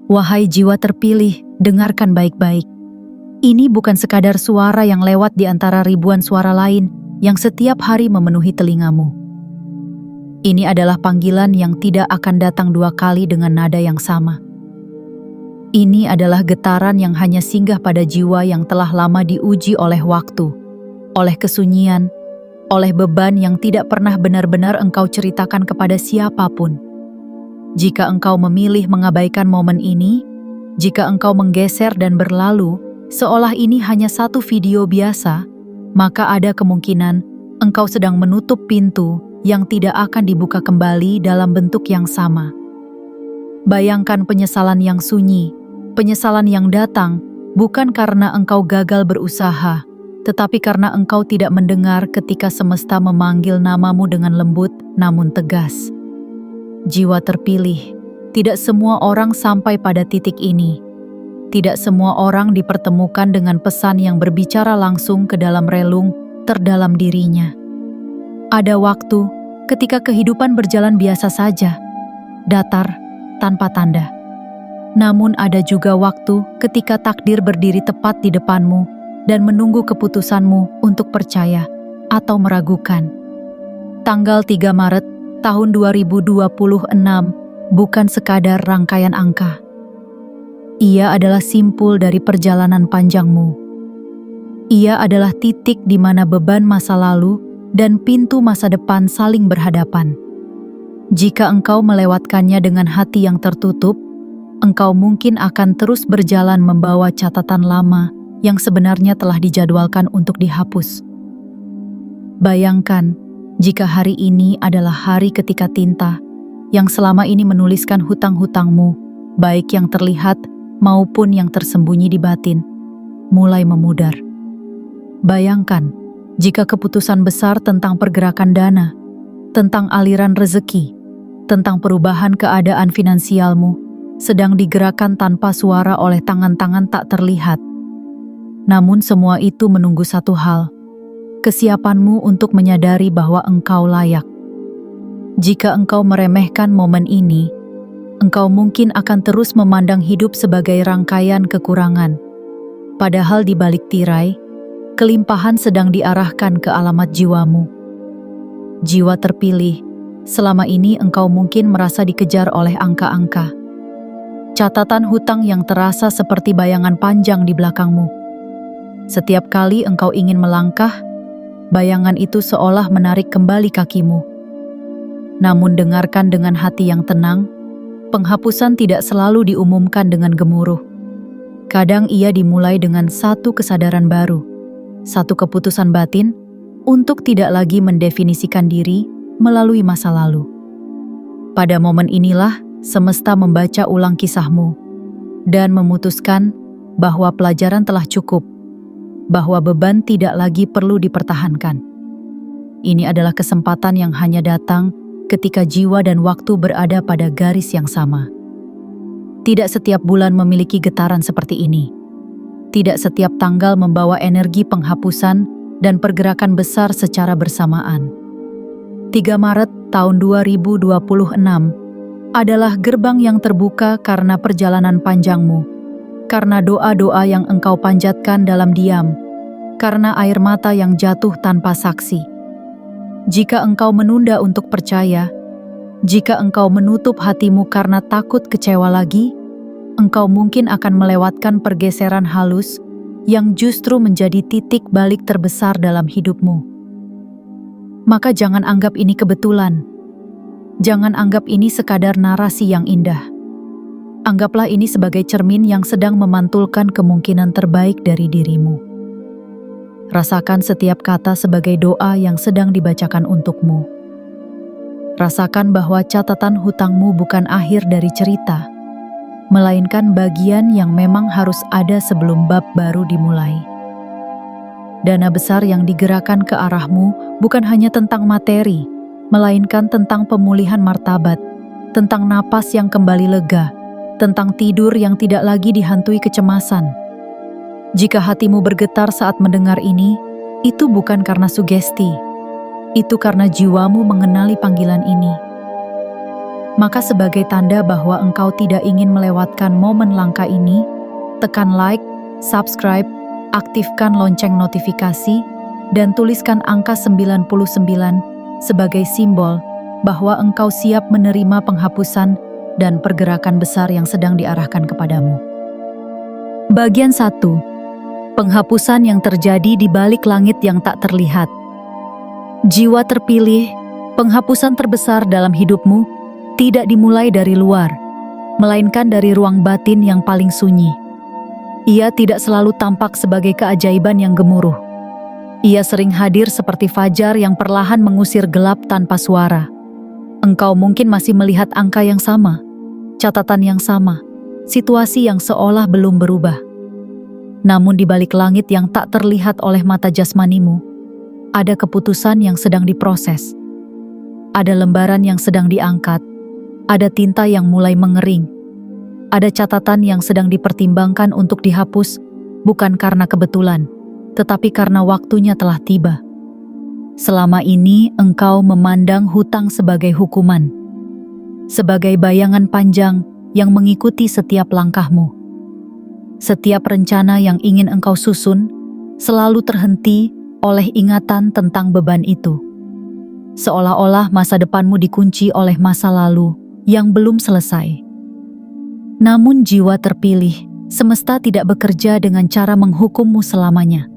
Wahai jiwa terpilih, dengarkan baik-baik. Ini bukan sekadar suara yang lewat di antara ribuan suara lain yang setiap hari memenuhi telingamu. Ini adalah panggilan yang tidak akan datang dua kali dengan nada yang sama. Ini adalah getaran yang hanya singgah pada jiwa yang telah lama diuji oleh waktu, oleh kesunyian, oleh beban yang tidak pernah benar-benar engkau ceritakan kepada siapapun. Jika engkau memilih mengabaikan momen ini, jika engkau menggeser dan berlalu, seolah ini hanya satu video biasa, maka ada kemungkinan engkau sedang menutup pintu yang tidak akan dibuka kembali dalam bentuk yang sama. Bayangkan penyesalan yang sunyi, penyesalan yang datang bukan karena engkau gagal berusaha, tetapi karena engkau tidak mendengar ketika semesta memanggil namamu dengan lembut namun tegas. Jiwa terpilih, tidak semua orang sampai pada titik ini. Tidak semua orang dipertemukan dengan pesan yang berbicara langsung ke dalam relung terdalam dirinya. Ada waktu ketika kehidupan berjalan biasa saja, datar, tanpa tanda. Namun ada juga waktu ketika takdir berdiri tepat di depanmu dan menunggu keputusanmu untuk percaya atau meragukan. Tanggal 3 Maret tahun 2026 bukan sekadar rangkaian angka. Ia adalah simpul dari perjalanan panjangmu. Ia adalah titik di mana beban masa lalu dan pintu masa depan saling berhadapan. Jika engkau melewatkannya dengan hati yang tertutup, engkau mungkin akan terus berjalan membawa catatan lama yang sebenarnya telah dijadwalkan untuk dihapus. Bayangkan, jika hari ini adalah hari ketika tinta yang selama ini menuliskan hutang-hutangmu, baik yang terlihat maupun yang tersembunyi di batin, mulai memudar. Bayangkan, jika keputusan besar tentang pergerakan dana, tentang aliran rezeki, tentang perubahan keadaan finansialmu, sedang digerakkan tanpa suara oleh tangan-tangan tak terlihat. Namun semua itu menunggu satu hal, kesiapanmu untuk menyadari bahwa engkau layak. Jika engkau meremehkan momen ini, engkau mungkin akan terus memandang hidup sebagai rangkaian kekurangan. Padahal di balik tirai, kelimpahan sedang diarahkan ke alamat jiwamu. Jiwa terpilih, selama ini engkau mungkin merasa dikejar oleh angka-angka. Catatan hutang yang terasa seperti bayangan panjang di belakangmu. Setiap kali engkau ingin melangkah, bayangan itu seolah menarik kembali kakimu. Namun dengarkan dengan hati yang tenang, penghapusan tidak selalu diumumkan dengan gemuruh. Kadang ia dimulai dengan satu kesadaran baru, satu keputusan batin untuk tidak lagi mendefinisikan diri melalui masa lalu. Pada momen inilah semesta membaca ulang kisahmu dan memutuskan bahwa pelajaran telah cukup, bahwa beban tidak lagi perlu dipertahankan. Ini adalah kesempatan yang hanya datang ketika jiwa dan waktu berada pada garis yang sama. Tidak setiap bulan memiliki getaran seperti ini. Tidak setiap tanggal membawa energi penghapusan dan pergerakan besar secara bersamaan. 3 Maret tahun 2026 adalah gerbang yang terbuka karena perjalanan panjangmu, karena doa-doa yang engkau panjatkan dalam diam, karena air mata yang jatuh tanpa saksi. Jika engkau menunda untuk percaya, jika engkau menutup hatimu karena takut kecewa lagi, engkau mungkin akan melewatkan pergeseran halus yang justru menjadi titik balik terbesar dalam hidupmu. Maka jangan anggap ini kebetulan. Jangan anggap ini sekadar narasi yang indah. Anggaplah ini sebagai cermin yang sedang memantulkan kemungkinan terbaik dari dirimu. Rasakan setiap kata sebagai doa yang sedang dibacakan untukmu. Rasakan bahwa catatan hutangmu bukan akhir dari cerita, melainkan bagian yang memang harus ada sebelum bab baru dimulai. Dana besar yang digerakkan ke arahmu bukan hanya tentang materi, melainkan tentang pemulihan martabat, tentang napas yang kembali lega, tentang tidur yang tidak lagi dihantui kecemasan. Jika hatimu bergetar saat mendengar ini, itu bukan karena sugesti, itu karena jiwamu mengenali panggilan ini. Maka sebagai tanda bahwa engkau tidak ingin melewatkan momen langka ini, tekan like, subscribe, aktifkan lonceng notifikasi, dan tuliskan angka 99 sebagai simbol bahwa engkau siap menerima penghapusan dan pergerakan besar yang sedang diarahkan kepadamu. Bagian 1. Penghapusan yang terjadi di balik langit yang tak terlihat. Jiwa terpilih, penghapusan terbesar dalam hidupmu tidak dimulai dari luar, melainkan dari ruang batin yang paling sunyi. Ia tidak selalu tampak sebagai keajaiban yang gemuruh. Ia sering hadir seperti fajar yang perlahan mengusir gelap tanpa suara. Engkau mungkin masih melihat angka yang sama, catatan yang sama, situasi yang seolah belum berubah. Namun di balik langit yang tak terlihat oleh mata jasmanimu, ada keputusan yang sedang diproses. Ada lembaran yang sedang diangkat, ada tinta yang mulai mengering, ada catatan yang sedang dipertimbangkan untuk dihapus, bukan karena kebetulan, tetapi karena waktunya telah tiba. Selama ini engkau memandang hutang sebagai hukuman, sebagai bayangan panjang yang mengikuti setiap langkahmu. Setiap rencana yang ingin engkau susun selalu terhenti oleh ingatan tentang beban itu. Seolah-olah masa depanmu dikunci oleh masa lalu yang belum selesai. Namun jiwa terpilih, semesta tidak bekerja dengan cara menghukummu selamanya.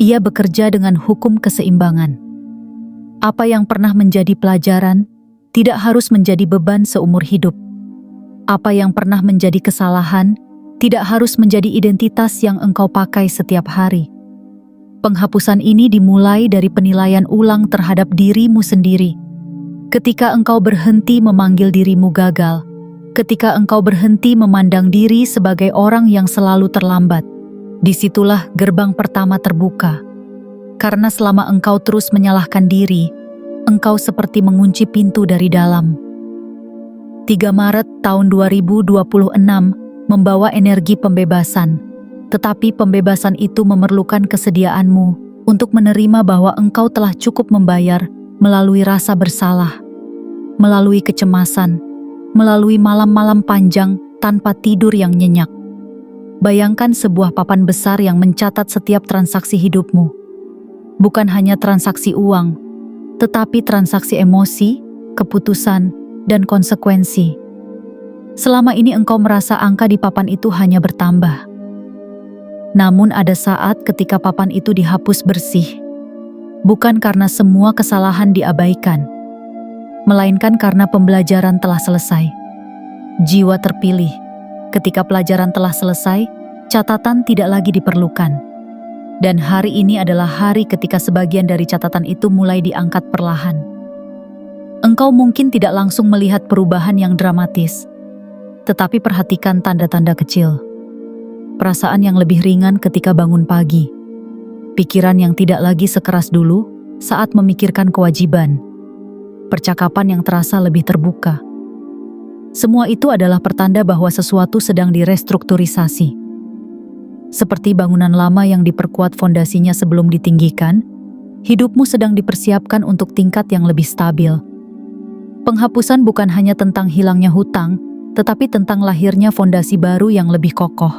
Ia bekerja dengan hukum keseimbangan. Apa yang pernah menjadi pelajaran tidak harus menjadi beban seumur hidup. Apa yang pernah menjadi kesalahan tidak harus menjadi identitas yang engkau pakai setiap hari. Penghapusan ini dimulai dari penilaian ulang terhadap dirimu sendiri. Ketika engkau berhenti memanggil dirimu gagal, ketika engkau berhenti memandang diri sebagai orang yang selalu terlambat, disitulah gerbang pertama terbuka. Karena selama engkau terus menyalahkan diri, engkau seperti mengunci pintu dari dalam. 3 Maret tahun 2026 membawa energi pembebasan, tetapi pembebasan itu memerlukan kesediaanmu untuk menerima bahwa engkau telah cukup membayar melalui rasa bersalah, melalui kecemasan, melalui malam-malam panjang tanpa tidur yang nyenyak. Bayangkan sebuah papan besar yang mencatat setiap transaksi hidupmu. Bukan hanya transaksi uang, tetapi transaksi emosi, keputusan, dan konsekuensi. Selama ini engkau merasa angka di papan itu hanya bertambah. Namun ada saat ketika papan itu dihapus bersih, bukan karena semua kesalahan diabaikan, melainkan karena pembelajaran telah selesai. Jiwa terpilih, ketika pelajaran telah selesai, catatan tidak lagi diperlukan. Dan hari ini adalah hari ketika sebagian dari catatan itu mulai diangkat perlahan. Engkau mungkin tidak langsung melihat perubahan yang dramatis, tetapi perhatikan tanda-tanda kecil. Perasaan yang lebih ringan ketika bangun pagi. Pikiran yang tidak lagi sekeras dulu saat memikirkan kewajiban. Percakapan yang terasa lebih terbuka. Semua itu adalah pertanda bahwa sesuatu sedang direstrukturisasi. Seperti bangunan lama yang diperkuat fondasinya sebelum ditinggikan, hidupmu sedang dipersiapkan untuk tingkat yang lebih stabil. Penghapusan bukan hanya tentang hilangnya hutang, tetapi tentang lahirnya fondasi baru yang lebih kokoh.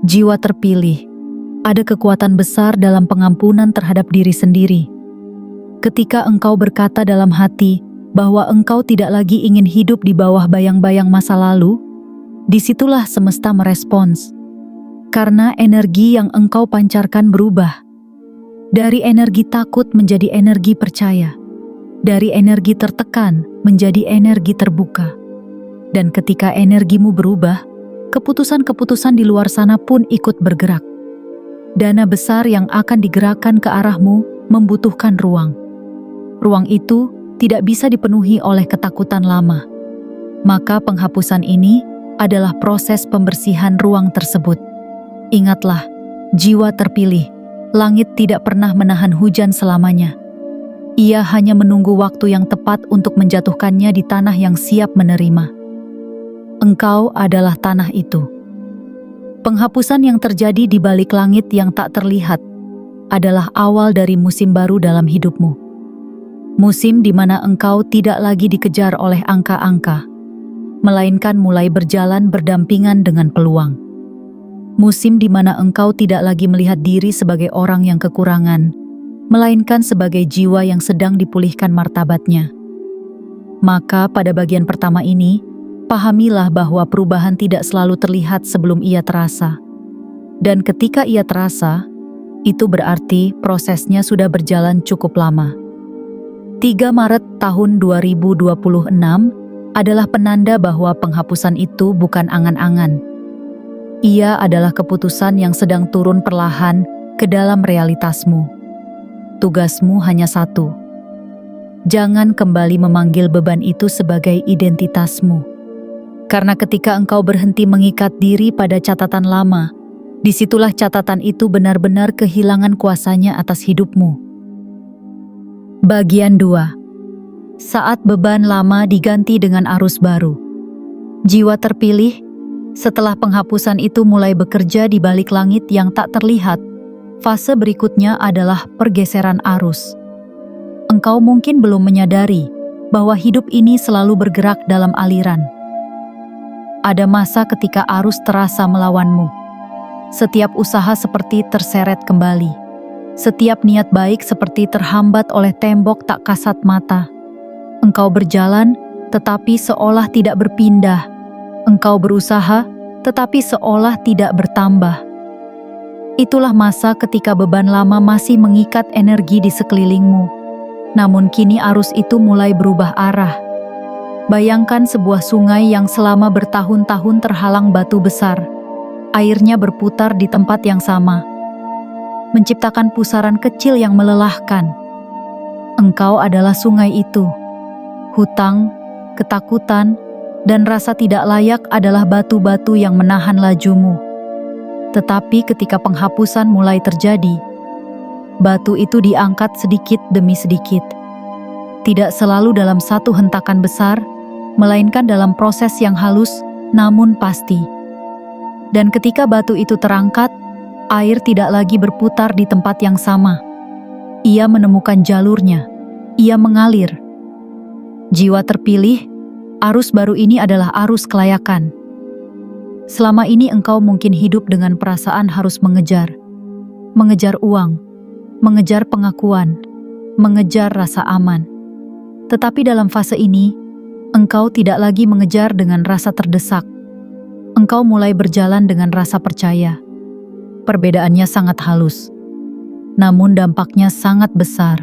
Jiwa terpilih, ada kekuatan besar dalam pengampunan terhadap diri sendiri. Ketika engkau berkata dalam hati bahwa engkau tidak lagi ingin hidup di bawah bayang-bayang masa lalu, disitulah semesta merespons. Karena energi yang engkau pancarkan berubah. Dari energi takut menjadi energi percaya. Dari energi tertekan menjadi energi terbuka. Dan ketika energimu berubah, keputusan-keputusan di luar sana pun ikut bergerak. Dana besar yang akan digerakkan ke arahmu membutuhkan ruang. Ruang itu tidak bisa dipenuhi oleh ketakutan lama. Maka penghapusan ini adalah proses pembersihan ruang tersebut. Ingatlah, jiwa terpilih, langit tidak pernah menahan hujan selamanya. Ia hanya menunggu waktu yang tepat untuk menjatuhkannya di tanah yang siap menerima. Engkau adalah tanah itu. Penghapusan yang terjadi di balik langit yang tak terlihat adalah awal dari musim baru dalam hidupmu. Musim di mana engkau tidak lagi dikejar oleh angka-angka, melainkan mulai berjalan berdampingan dengan peluang. Musim di mana engkau tidak lagi melihat diri sebagai orang yang kekurangan, melainkan sebagai jiwa yang sedang dipulihkan martabatnya. Maka pada bagian pertama ini, pahamilah bahwa perubahan tidak selalu terlihat sebelum ia terasa. Dan ketika ia terasa, itu berarti prosesnya sudah berjalan cukup lama. 3 Maret tahun 2026 adalah penanda bahwa penghapusan itu bukan angan-angan. Ia adalah keputusan yang sedang turun perlahan ke dalam realitasmu. Tugasmu hanya satu. Jangan kembali memanggil beban itu sebagai identitasmu. Karena ketika engkau berhenti mengikat diri pada catatan lama, disitulah catatan itu benar-benar kehilangan kuasanya atas hidupmu. Bagian 2. Saat beban lama diganti dengan arus baru. Jiwa terpilih, setelah penghapusan itu mulai bekerja di balik langit yang tak terlihat, fase berikutnya adalah pergeseran arus. Engkau mungkin belum menyadari bahwa hidup ini selalu bergerak dalam aliran. Ada masa ketika arus terasa melawanmu. Setiap usaha seperti terseret kembali. Setiap niat baik seperti terhambat oleh tembok tak kasat mata. Engkau berjalan, tetapi seolah tidak berpindah. Engkau berusaha, tetapi seolah tidak bertambah. Itulah masa ketika beban lama masih mengikat energi di sekelilingmu. Namun kini arus itu mulai berubah arah. Bayangkan sebuah sungai yang selama bertahun-tahun terhalang batu besar. Airnya berputar di tempat yang sama, menciptakan pusaran kecil yang melelahkan. Engkau adalah sungai itu. Hutang, ketakutan, dan rasa tidak layak adalah batu-batu yang menahan lajumu. Tetapi ketika penghapusan mulai terjadi, batu itu diangkat sedikit demi sedikit. Tidak selalu dalam satu hentakan besar, melainkan dalam proses yang halus namun pasti. Dan ketika batu itu terangkat, air tidak lagi berputar di tempat yang sama. Ia menemukan jalurnya. Ia mengalir. Jiwa terpilih, arus baru ini adalah arus kelayakan. Selama ini engkau mungkin hidup dengan perasaan harus mengejar uang, mengejar pengakuan, mengejar rasa aman. Tetapi dalam fase ini, engkau tidak lagi mengejar dengan rasa terdesak. Engkau mulai berjalan dengan rasa percaya. Perbedaannya sangat halus, namun dampaknya sangat besar.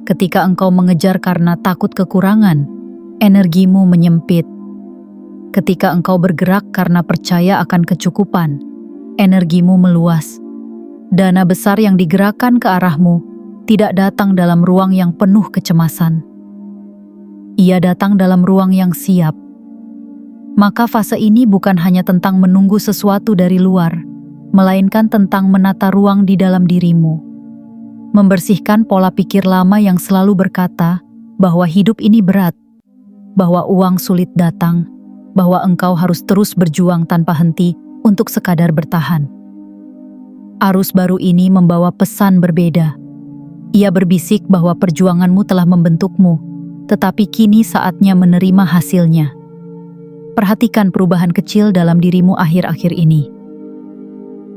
Ketika engkau mengejar karena takut kekurangan, energimu menyempit. Ketika engkau bergerak karena percaya akan kecukupan, energimu meluas. Dana besar yang digerakkan ke arahmu tidak datang dalam ruang yang penuh kecemasan. Ia datang dalam ruang yang siap. Maka fase ini bukan hanya tentang menunggu sesuatu dari luar, melainkan tentang menata ruang di dalam dirimu. Membersihkan pola pikir lama yang selalu berkata bahwa hidup ini berat, bahwa uang sulit datang, bahwa engkau harus terus berjuang tanpa henti untuk sekadar bertahan. Arus baru ini membawa pesan berbeda. Ia berbisik bahwa perjuanganmu telah membentukmu, tetapi kini saatnya menerima hasilnya. Perhatikan perubahan kecil dalam dirimu akhir-akhir ini.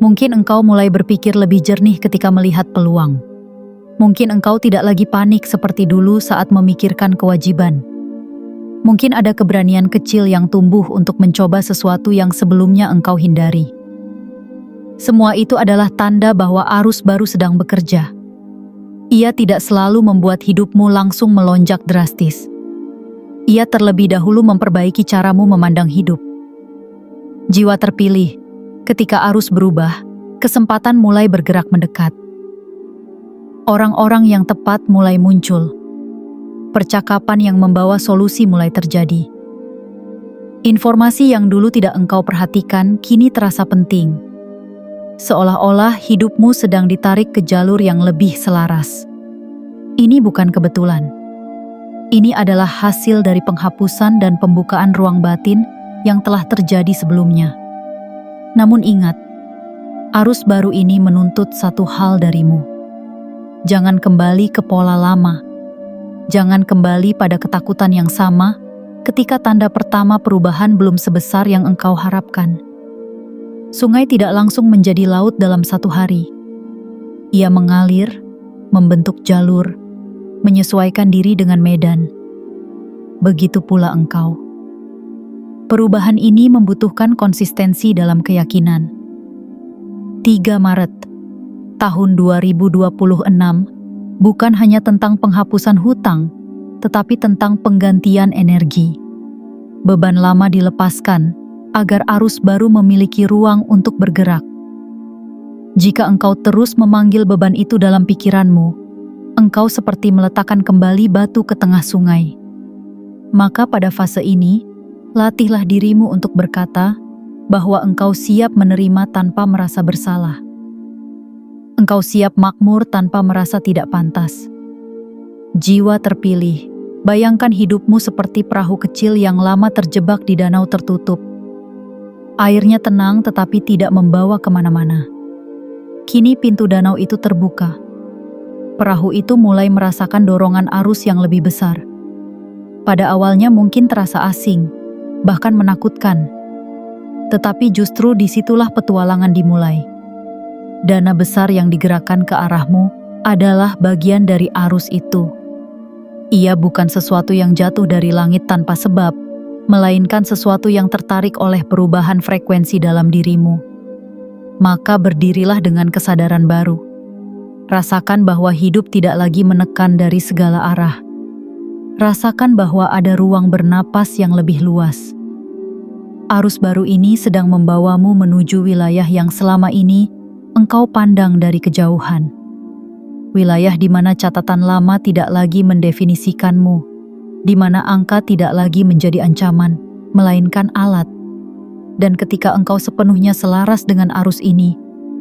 Mungkin engkau mulai berpikir lebih jernih ketika melihat peluang. Mungkin engkau tidak lagi panik seperti dulu saat memikirkan kewajiban. Mungkin ada keberanian kecil yang tumbuh untuk mencoba sesuatu yang sebelumnya engkau hindari. Semua itu adalah tanda bahwa arus baru sedang bekerja. Ia tidak selalu membuat hidupmu langsung melonjak drastis. Ia terlebih dahulu memperbaiki caramu memandang hidup. Jiwa terpilih, ketika arus berubah, kesempatan mulai bergerak mendekat. Orang-orang yang tepat mulai muncul. Percakapan yang membawa solusi mulai terjadi. Informasi yang dulu tidak engkau perhatikan kini terasa penting. Seolah-olah hidupmu sedang ditarik ke jalur yang lebih selaras. Ini bukan kebetulan. Ini adalah hasil dari penghapusan dan pembukaan ruang batin yang telah terjadi sebelumnya. Namun ingat, arus baru ini menuntut satu hal darimu. Jangan kembali ke pola lama. Jangan kembali pada ketakutan yang sama ketika tanda pertama perubahan belum sebesar yang engkau harapkan. Sungai tidak langsung menjadi laut dalam satu hari. Ia mengalir, membentuk jalur, menyesuaikan diri dengan medan. Begitu pula engkau. Perubahan ini membutuhkan konsistensi dalam keyakinan. 3 Maret tahun 2026 bukan hanya tentang penghapusan hutang, tetapi tentang penggantian energi. Beban lama dilepaskan agar arus baru memiliki ruang untuk bergerak. Jika engkau terus memanggil beban itu dalam pikiranmu, engkau seperti meletakkan kembali batu ke tengah sungai. Maka pada fase ini, latihlah dirimu untuk berkata bahwa engkau siap menerima tanpa merasa bersalah. Engkau siap makmur tanpa merasa tidak pantas. Jiwa terpilih, bayangkan hidupmu seperti perahu kecil yang lama terjebak di danau tertutup. Airnya tenang tetapi tidak membawa kemana-mana. Kini pintu danau itu terbuka. Perahu itu mulai merasakan dorongan arus yang lebih besar. Pada awalnya mungkin terasa asing, bahkan menakutkan. Tetapi justru disitulah petualangan dimulai. Dana besar yang digerakkan ke arahmu adalah bagian dari arus itu. Ia bukan sesuatu yang jatuh dari langit tanpa sebab, melainkan sesuatu yang tertarik oleh perubahan frekuensi dalam dirimu. Maka berdirilah dengan kesadaran baru. Rasakan bahwa hidup tidak lagi menekan dari segala arah. Rasakan bahwa ada ruang bernapas yang lebih luas. Arus baru ini sedang membawamu menuju wilayah yang selama ini engkau pandang dari kejauhan. Wilayah di mana catatan lama tidak lagi mendefinisikanmu, di mana angka tidak lagi menjadi ancaman, melainkan alat. Dan ketika engkau sepenuhnya selaras dengan arus ini,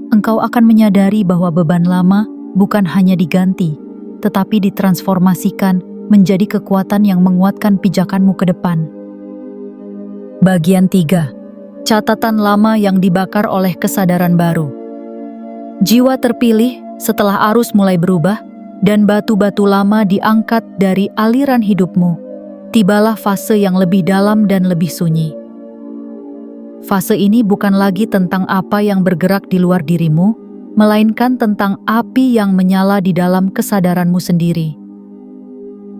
engkau akan menyadari bahwa beban lama bukan hanya diganti, tetapi ditransformasikan menjadi kekuatan yang menguatkan pijakanmu ke depan. Bagian 3. Catatan lama yang dibakar oleh kesadaran baru. Jiwa terpilih setelah arus mulai berubah dan batu-batu lama diangkat dari aliran hidupmu. Tibalah fase yang lebih dalam dan lebih sunyi. Fase ini bukan lagi tentang apa yang bergerak di luar dirimu, melainkan tentang api yang menyala di dalam kesadaranmu sendiri.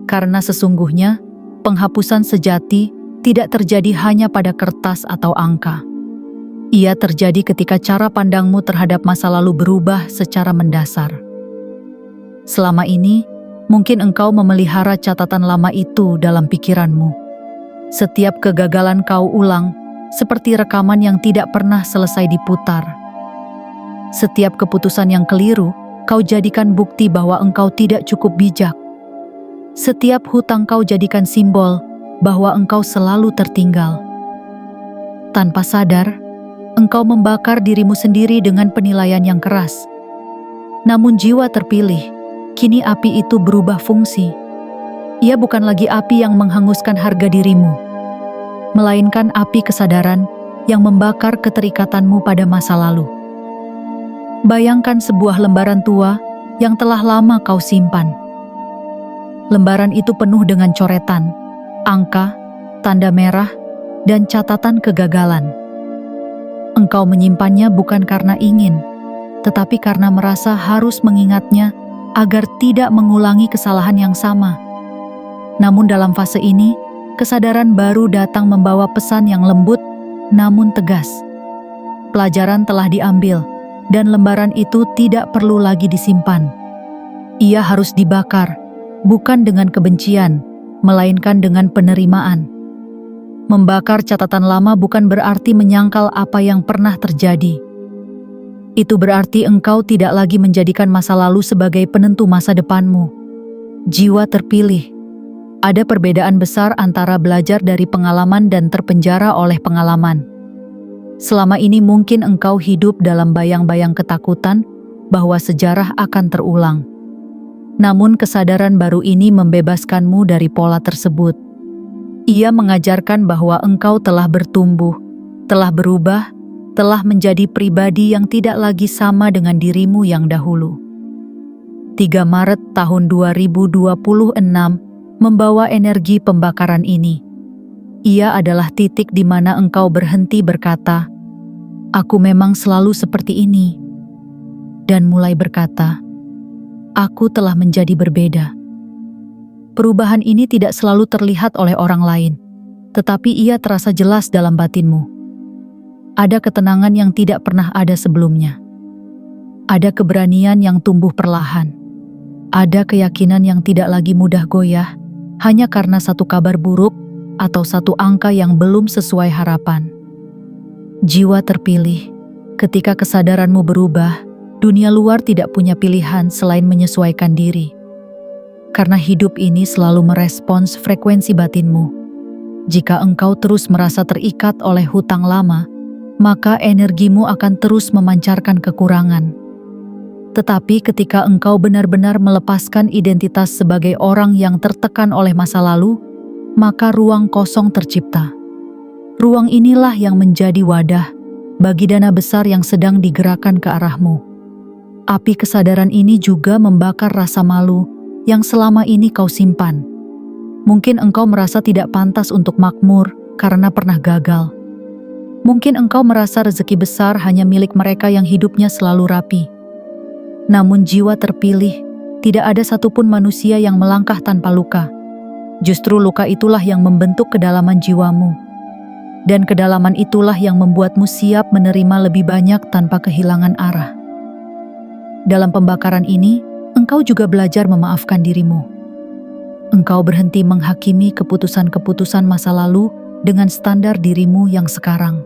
Karena sesungguhnya, penghapusan sejati tidak terjadi hanya pada kertas atau angka. Ia terjadi ketika cara pandangmu terhadap masa lalu berubah secara mendasar. Selama ini, mungkin engkau memelihara catatan lama itu dalam pikiranmu. Setiap kegagalan kau ulang, seperti rekaman yang tidak pernah selesai diputar. Setiap keputusan yang keliru, kau jadikan bukti bahwa engkau tidak cukup bijak. Setiap hutang kau jadikan simbol bahwa engkau selalu tertinggal. Tanpa sadar, engkau membakar dirimu sendiri dengan penilaian yang keras. Namun jiwa terpilih, kini api itu berubah fungsi. Ia bukan lagi api yang menghanguskan harga dirimu, melainkan api kesadaran yang membakar keterikatanmu pada masa lalu. Bayangkan sebuah lembaran tua yang telah lama kau simpan. Lembaran itu penuh dengan coretan, angka, tanda merah, dan catatan kegagalan. Engkau menyimpannya bukan karena ingin, tetapi karena merasa harus mengingatnya agar tidak mengulangi kesalahan yang sama. Namun dalam fase ini, kesadaran baru datang membawa pesan yang lembut namun tegas. Pelajaran telah diambil, dan lembaran itu tidak perlu lagi disimpan. Ia harus dibakar, bukan dengan kebencian, melainkan dengan penerimaan. Membakar catatan lama bukan berarti menyangkal apa yang pernah terjadi. Itu berarti engkau tidak lagi menjadikan masa lalu sebagai penentu masa depanmu. Jiwa terpilih. Ada perbedaan besar antara belajar dari pengalaman dan terpenjara oleh pengalaman. Selama ini mungkin engkau hidup dalam bayang-bayang ketakutan bahwa sejarah akan terulang. Namun kesadaran baru ini membebaskanmu dari pola tersebut. Ia mengajarkan bahwa engkau telah bertumbuh, telah berubah, telah menjadi pribadi yang tidak lagi sama dengan dirimu yang dahulu. 3 Maret tahun 2026 membawa energi pembakaran ini. Ia adalah titik di mana engkau berhenti berkata, "Aku memang selalu seperti ini," dan mulai berkata, "Aku telah menjadi berbeda." Perubahan ini tidak selalu terlihat oleh orang lain, tetapi ia terasa jelas dalam batinmu. Ada ketenangan yang tidak pernah ada sebelumnya. Ada keberanian yang tumbuh perlahan. Ada keyakinan yang tidak lagi mudah goyah, hanya karena satu kabar buruk atau satu angka yang belum sesuai harapan. Jiwa terpilih, ketika kesadaranmu berubah, dunia luar tidak punya pilihan selain menyesuaikan diri. Karena hidup ini selalu merespons frekuensi batinmu. Jika engkau terus merasa terikat oleh hutang lama, maka energimu akan terus memancarkan kekurangan. Tetapi ketika engkau benar-benar melepaskan identitas sebagai orang yang tertekan oleh masa lalu, maka ruang kosong tercipta. Ruang inilah yang menjadi wadah bagi dana besar yang sedang digerakkan ke arahmu. Api kesadaran ini juga membakar rasa malu yang selama ini kau simpan. Mungkin engkau merasa tidak pantas untuk makmur karena pernah gagal. Mungkin engkau merasa rezeki besar hanya milik mereka yang hidupnya selalu rapi. Namun jiwa terpilih, tidak ada satupun manusia yang melangkah tanpa luka. Justru luka itulah yang membentuk kedalaman jiwamu. Dan kedalaman itulah yang membuatmu siap menerima lebih banyak tanpa kehilangan arah. Dalam pembakaran ini, engkau juga belajar memaafkan dirimu. Engkau berhenti menghakimi keputusan-keputusan masa lalu dengan standar dirimu yang sekarang.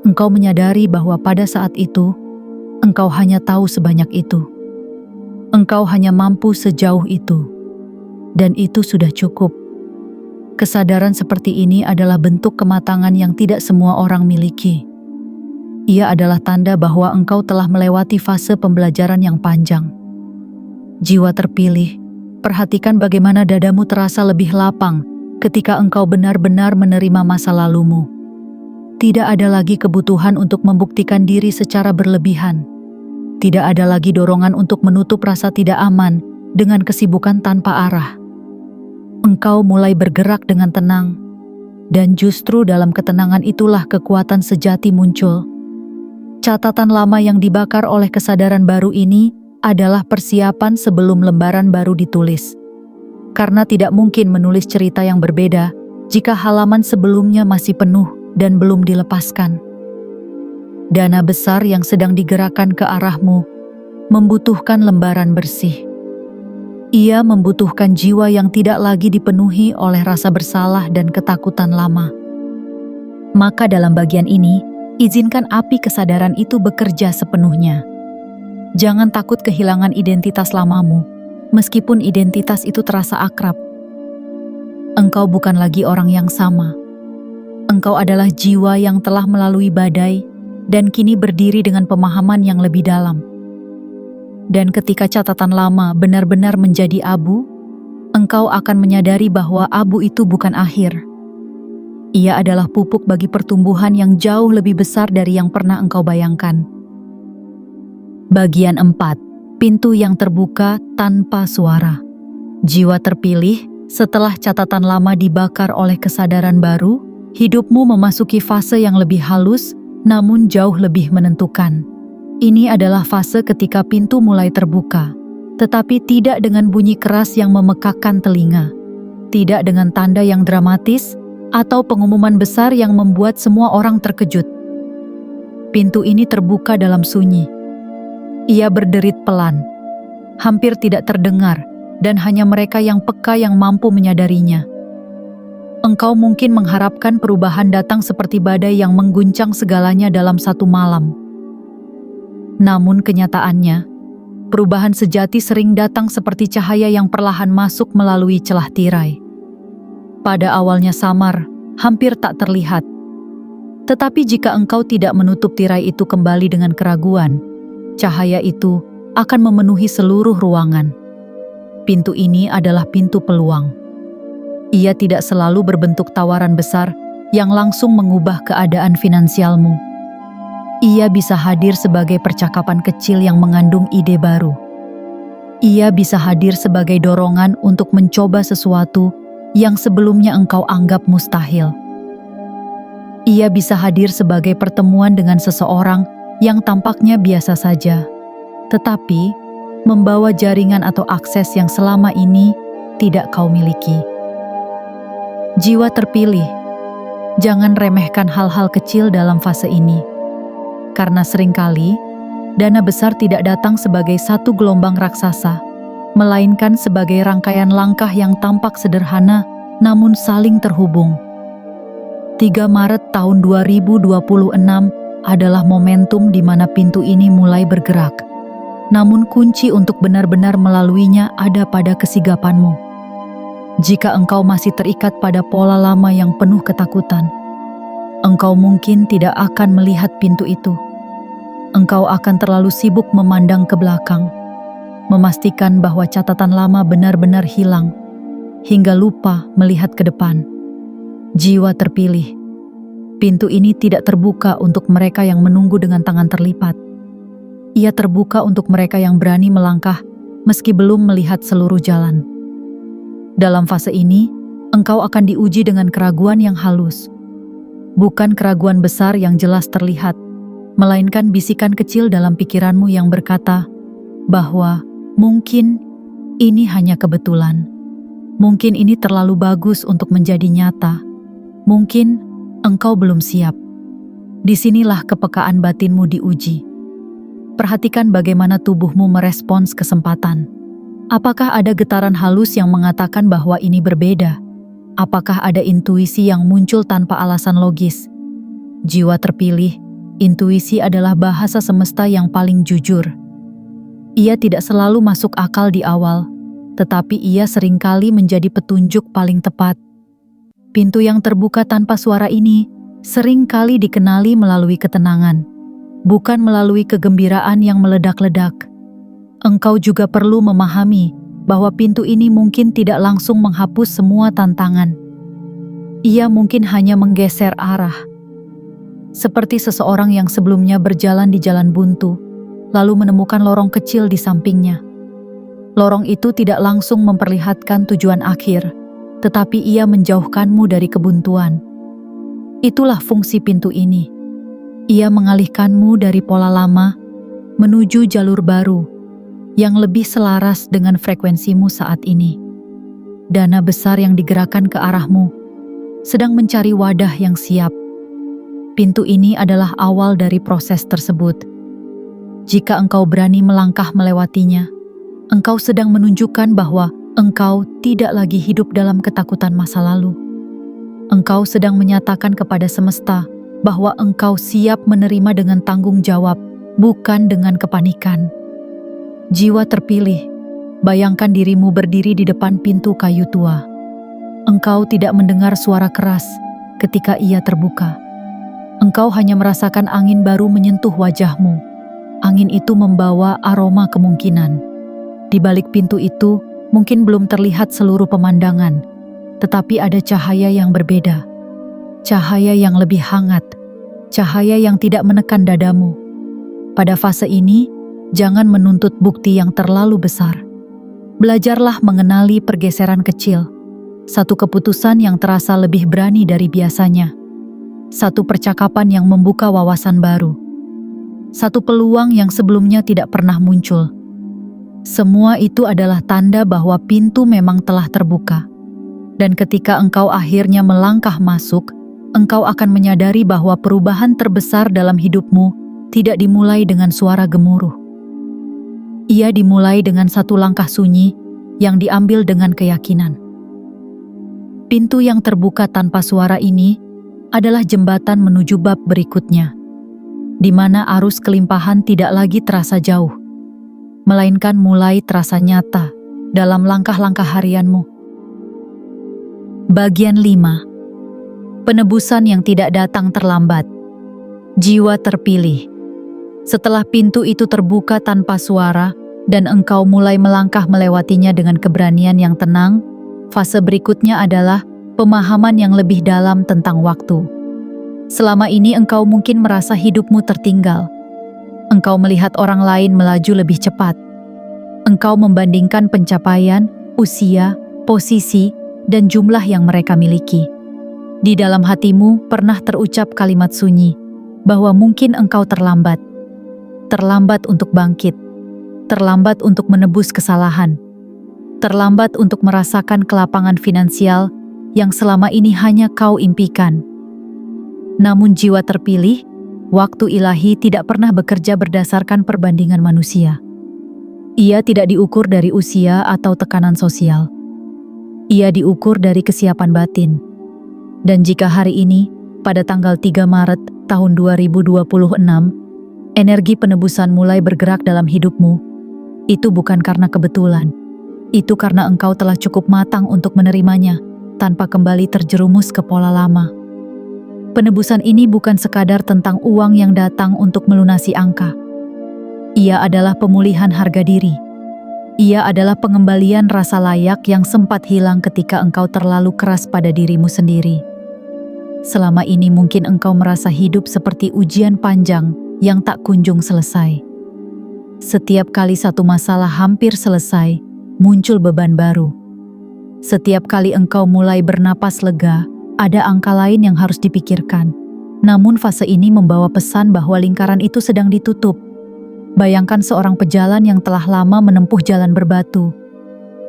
Engkau menyadari bahwa pada saat itu, engkau hanya tahu sebanyak itu. Engkau hanya mampu sejauh itu. Dan itu sudah cukup. Kesadaran seperti ini adalah bentuk kematangan yang tidak semua orang miliki. Ia adalah tanda bahwa engkau telah melewati fase pembelajaran yang panjang. Jiwa terpilih, perhatikan bagaimana dadamu terasa lebih lapang ketika engkau benar-benar menerima masa lalumu. Tidak ada lagi kebutuhan untuk membuktikan diri secara berlebihan. Tidak ada lagi dorongan untuk menutup rasa tidak aman dengan kesibukan tanpa arah. Engkau mulai bergerak dengan tenang, dan justru dalam ketenangan itulah kekuatan sejati muncul. Catatan lama yang dibakar oleh kesadaran baru ini adalah persiapan sebelum lembaran baru ditulis. Karena tidak mungkin menulis cerita yang berbeda jika halaman sebelumnya masih penuh dan belum dilepaskan. Dana besar yang sedang digerakkan ke arahmu membutuhkan lembaran bersih. Ia membutuhkan jiwa yang tidak lagi dipenuhi oleh rasa bersalah dan ketakutan lama. Maka dalam bagian ini, izinkan api kesadaran itu bekerja sepenuhnya. Jangan takut kehilangan identitas lamamu, meskipun identitas itu terasa akrab. Engkau bukan lagi orang yang sama. Engkau adalah jiwa yang telah melalui badai dan kini berdiri dengan pemahaman yang lebih dalam. Dan ketika catatan lama benar-benar menjadi abu, engkau akan menyadari bahwa abu itu bukan akhir. Ia adalah pupuk bagi pertumbuhan yang jauh lebih besar dari yang pernah engkau bayangkan. Bagian 4. Pintu yang terbuka tanpa suara. Jiwa terpilih, setelah catatan lama dibakar oleh kesadaran baru, hidupmu memasuki fase yang lebih halus, namun jauh lebih menentukan. Ini adalah fase ketika pintu mulai terbuka, tetapi tidak dengan bunyi keras yang memekakkan telinga, tidak dengan tanda yang dramatis, atau pengumuman besar yang membuat semua orang terkejut. Pintu ini terbuka dalam sunyi. Ia berderit pelan, hampir tidak terdengar, dan hanya mereka yang peka yang mampu menyadarinya. Engkau mungkin mengharapkan perubahan datang seperti badai yang mengguncang segalanya dalam satu malam. Namun kenyataannya, perubahan sejati sering datang seperti cahaya yang perlahan masuk melalui celah tirai. Pada awalnya samar, hampir tak terlihat. Tetapi jika engkau tidak menutup tirai itu kembali dengan keraguan, cahaya itu akan memenuhi seluruh ruangan. Pintu ini adalah pintu peluang. Ia tidak selalu berbentuk tawaran besar yang langsung mengubah keadaan finansialmu. Ia bisa hadir sebagai percakapan kecil yang mengandung ide baru. Ia bisa hadir sebagai dorongan untuk mencoba sesuatu yang sebelumnya engkau anggap mustahil. Ia bisa hadir sebagai pertemuan dengan seseorang yang tampaknya biasa saja, tetapi membawa jaringan atau akses yang selama ini tidak kau miliki. Jiwa terpilih, jangan remehkan hal-hal kecil dalam fase ini, karena seringkali dana besar tidak datang sebagai satu gelombang raksasa, melainkan sebagai rangkaian langkah yang tampak sederhana namun saling terhubung. 3 Maret tahun 2026 adalah momentum di mana pintu ini mulai bergerak. Namun kunci untuk benar-benar melaluinya ada pada kesigapanmu. Jika engkau masih terikat pada pola lama yang penuh ketakutan, engkau mungkin tidak akan melihat pintu itu. Engkau akan terlalu sibuk memandang ke belakang, memastikan bahwa catatan lama benar-benar hilang, hingga lupa melihat ke depan. Jiwa terpilih, pintu ini tidak terbuka untuk mereka yang menunggu dengan tangan terlipat. Ia terbuka untuk mereka yang berani melangkah meski belum melihat seluruh jalan. Dalam fase ini, engkau akan diuji dengan keraguan yang halus. Bukan keraguan besar yang jelas terlihat, melainkan bisikan kecil dalam pikiranmu yang berkata bahwa mungkin ini hanya kebetulan. Mungkin ini terlalu bagus untuk menjadi nyata. Mungkin engkau belum siap. Disinilah kepekaan batinmu diuji. Perhatikan bagaimana tubuhmu merespons kesempatan. Apakah ada getaran halus yang mengatakan bahwa ini berbeda? Apakah ada intuisi yang muncul tanpa alasan logis? Jiwa terpilih, intuisi adalah bahasa semesta yang paling jujur. Ia tidak selalu masuk akal di awal, tetapi ia seringkali menjadi petunjuk paling tepat. Pintu yang terbuka tanpa suara ini seringkali dikenali melalui ketenangan, bukan melalui kegembiraan yang meledak-ledak. Engkau juga perlu memahami bahwa pintu ini mungkin tidak langsung menghapus semua tantangan. Ia mungkin hanya menggeser arah. Seperti seseorang yang sebelumnya berjalan di jalan buntu, lalu menemukan lorong kecil di sampingnya. Lorong itu tidak langsung memperlihatkan tujuan akhir, tetapi ia menjauhkanmu dari kebuntuan. Itulah fungsi pintu ini. Ia mengalihkanmu dari pola lama menuju jalur baru yang lebih selaras dengan frekuensimu saat ini. Dana besar yang digerakkan ke arahmu sedang mencari wadah yang siap. Pintu ini adalah awal dari proses tersebut. Jika engkau berani melangkah melewatinya, engkau sedang menunjukkan bahwa engkau tidak lagi hidup dalam ketakutan masa lalu. Engkau sedang menyatakan kepada semesta bahwa engkau siap menerima dengan tanggung jawab, bukan dengan kepanikan. Jiwa terpilih, bayangkan dirimu berdiri di depan pintu kayu tua. Engkau tidak mendengar suara keras ketika ia terbuka. Engkau hanya merasakan angin baru menyentuh wajahmu. Angin itu membawa aroma kemungkinan. Di balik pintu itu, mungkin belum terlihat seluruh pemandangan, tetapi ada cahaya yang berbeda. Cahaya yang lebih hangat, cahaya yang tidak menekan dadamu. Pada fase ini, jangan menuntut bukti yang terlalu besar. Belajarlah mengenali pergeseran kecil. Satu keputusan yang terasa lebih berani dari biasanya. Satu percakapan yang membuka wawasan baru. Satu peluang yang sebelumnya tidak pernah muncul. Semua itu adalah tanda bahwa pintu memang telah terbuka. Dan ketika engkau akhirnya melangkah masuk, engkau akan menyadari bahwa perubahan terbesar dalam hidupmu tidak dimulai dengan suara gemuruh. Ia dimulai dengan satu langkah sunyi yang diambil dengan keyakinan. Pintu yang terbuka tanpa suara ini adalah jembatan menuju bab berikutnya, di mana arus kelimpahan tidak lagi terasa jauh, melainkan mulai terasa nyata dalam langkah-langkah harianmu. Bagian 5. Penebusan yang tidak datang terlambat. Jiwa terpilih. Setelah pintu itu terbuka tanpa suara dan engkau mulai melangkah melewatinya dengan keberanian yang tenang, fase berikutnya adalah pemahaman yang lebih dalam tentang waktu. Selama ini engkau mungkin merasa hidupmu tertinggal. Engkau melihat orang lain melaju lebih cepat. Engkau membandingkan pencapaian, usia, posisi, dan jumlah yang mereka miliki. Di dalam hatimu pernah terucap kalimat sunyi bahwa mungkin engkau terlambat. Terlambat untuk bangkit. Terlambat untuk menebus kesalahan. Terlambat untuk merasakan kelapangan finansial yang selama ini hanya kau impikan. Namun jiwa terpilih, waktu ilahi tidak pernah bekerja berdasarkan perbandingan manusia. Ia tidak diukur dari usia atau tekanan sosial. Ia diukur dari kesiapan batin. Dan jika hari ini, pada tanggal 3 Maret tahun 2026, energi penebusan mulai bergerak dalam hidupmu, itu bukan karena kebetulan. Itu karena engkau telah cukup matang untuk menerimanya, tanpa kembali terjerumus ke pola lama. Penebusan ini bukan sekadar tentang uang yang datang untuk melunasi angka. Ia adalah pemulihan harga diri. Ia adalah pengembalian rasa layak yang sempat hilang ketika engkau terlalu keras pada dirimu sendiri. Selama ini mungkin engkau merasa hidup seperti ujian panjang yang tak kunjung selesai. Setiap kali satu masalah hampir selesai, muncul beban baru. Setiap kali engkau mulai bernapas lega, ada angka lain yang harus dipikirkan. Namun fase ini membawa pesan bahwa lingkaran itu sedang ditutup. Bayangkan seorang pejalan yang telah lama menempuh jalan berbatu.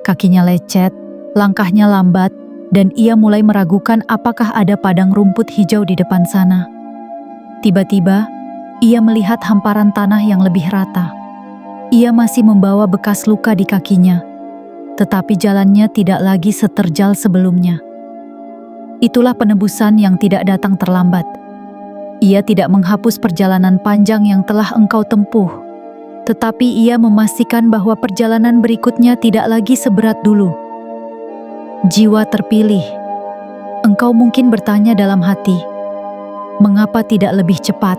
Kakinya lecet, langkahnya lambat, dan ia mulai meragukan apakah ada padang rumput hijau di depan sana. Tiba-tiba, ia melihat hamparan tanah yang lebih rata. Ia masih membawa bekas luka di kakinya, tetapi jalannya tidak lagi seterjal sebelumnya. Itulah penebusan yang tidak datang terlambat. Ia tidak menghapus perjalanan panjang yang telah engkau tempuh, tetapi ia memastikan bahwa perjalanan berikutnya tidak lagi seberat dulu. Jiwa terpilih, engkau mungkin bertanya dalam hati, mengapa tidak lebih cepat?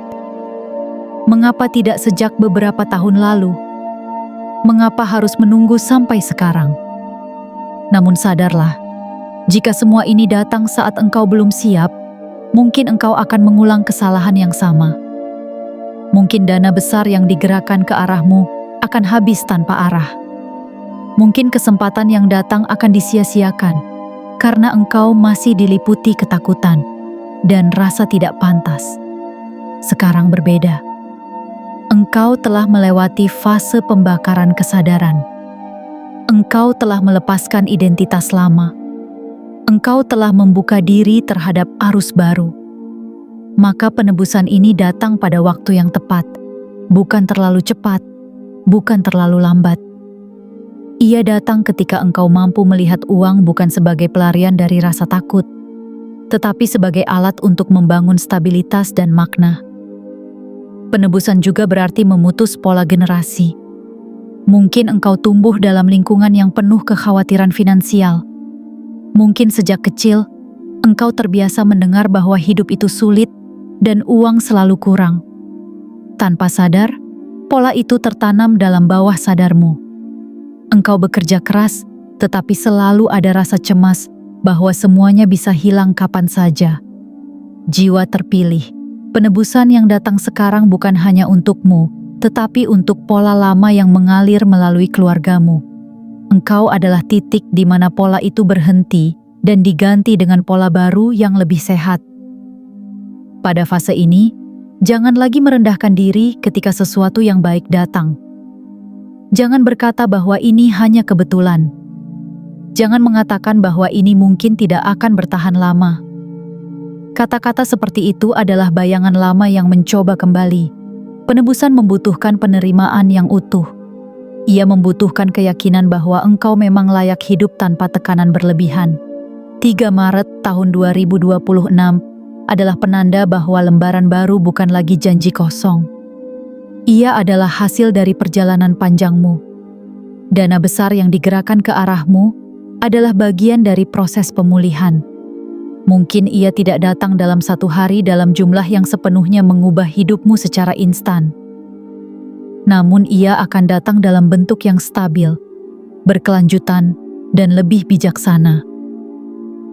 Mengapa tidak sejak beberapa tahun lalu? Mengapa harus menunggu sampai sekarang? Namun sadarlah, jika semua ini datang saat engkau belum siap, mungkin engkau akan mengulang kesalahan yang sama. Mungkin dana besar yang digerakkan ke arahmu akan habis tanpa arah. Mungkin kesempatan yang datang akan disia-siakan karena engkau masih diliputi ketakutan dan rasa tidak pantas. Sekarang berbeda. Engkau telah melewati fase pembakaran kesadaran. Engkau telah melepaskan identitas lama. Engkau telah membuka diri terhadap arus baru. Maka penebusan ini datang pada waktu yang tepat, bukan terlalu cepat, bukan terlalu lambat. Ia datang ketika engkau mampu melihat uang bukan sebagai pelarian dari rasa takut, tetapi sebagai alat untuk membangun stabilitas dan makna. Penebusan juga berarti memutus pola generasi. Mungkin engkau tumbuh dalam lingkungan yang penuh kekhawatiran finansial. Mungkin sejak kecil, engkau terbiasa mendengar bahwa hidup itu sulit dan uang selalu kurang. Tanpa sadar, pola itu tertanam dalam bawah sadarmu. Engkau bekerja keras, tetapi selalu ada rasa cemas bahwa semuanya bisa hilang kapan saja. Jiwa terpilih, penebusan yang datang sekarang bukan hanya untukmu, tetapi untuk pola lama yang mengalir melalui keluargamu. Engkau adalah titik di mana pola itu berhenti dan diganti dengan pola baru yang lebih sehat. Pada fase ini, jangan lagi merendahkan diri ketika sesuatu yang baik datang. Jangan berkata bahwa ini hanya kebetulan. Jangan mengatakan bahwa ini mungkin tidak akan bertahan lama. Kata-kata seperti itu adalah bayangan lama yang mencoba kembali. Penebusan membutuhkan penerimaan yang utuh. Ia membutuhkan keyakinan bahwa engkau memang layak hidup tanpa tekanan berlebihan. 3 Maret tahun 2026 adalah penanda bahwa lembaran baru bukan lagi janji kosong. Ia adalah hasil dari perjalanan panjangmu. Dana besar yang digerakkan ke arahmu adalah bagian dari proses pemulihan. Mungkin ia tidak datang dalam satu hari dalam jumlah yang sepenuhnya mengubah hidupmu secara instan. Namun ia akan datang dalam bentuk yang stabil, berkelanjutan, dan lebih bijaksana.